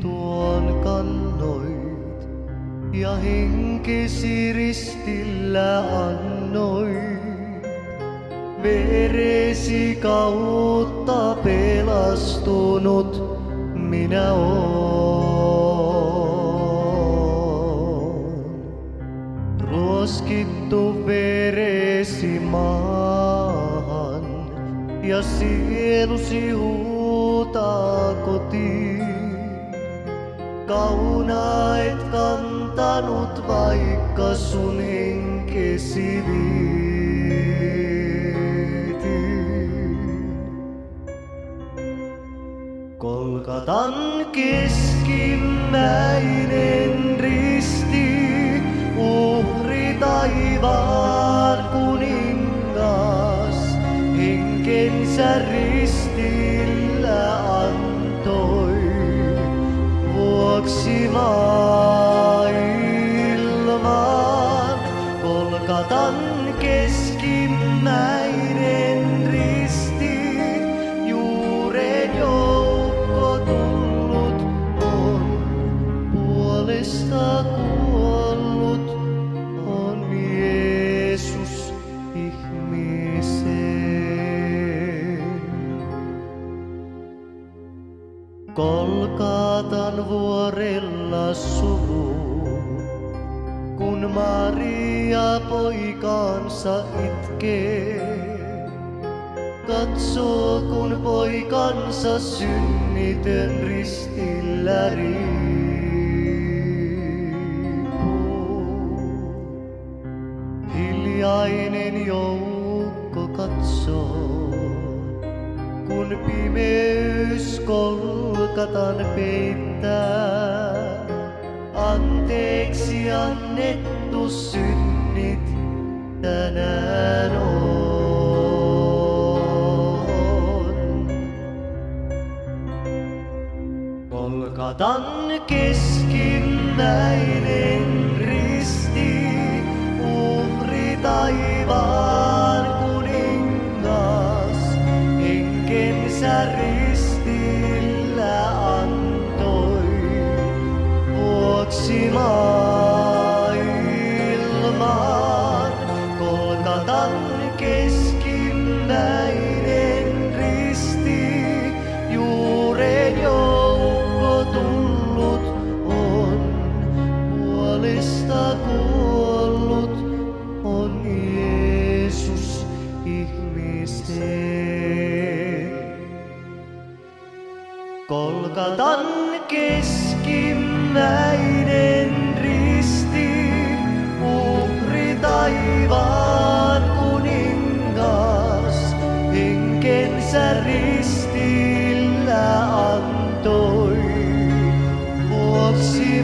Tuon kannoit ja henkesi ristillä annoit. Veresi kautta pelastunut minä oon. Ruoskittu veresi maahan ja sielusi huutaa kotiin. Kauna et kantanut, vaikka sun henkesi vietiin. Golgatan keskimmäinen risti, uhri taivaan kuningas, henkensä ristillä antoi. Vuoksi maailman Golgatan keskimmäinen risti, juuren joukko tullut on, puolesta kuollut on Jeesus ihmisen. Golgatan vuorella suru, kun Maria poikansa itkee. Katsoo, kun poikansa synnitön ristillä riippuu. Hiljainen joukko katsoo, kun pimeys Golgatan peittää. Anteeksi annettu synnit tänään on. Golgatan keskimmäinen risti, uhri taivaan kuningas, henkensä ristillä antoi. Vuoksi maailman Golgatan keskimmäinen risti, juuren joukko tullut on, puolesta kuollut on Jeesus ihmisen. Golgatan keskimmäinen risti, uhri taivaan kuningas, henkensä ristillä antoi. Vuoksi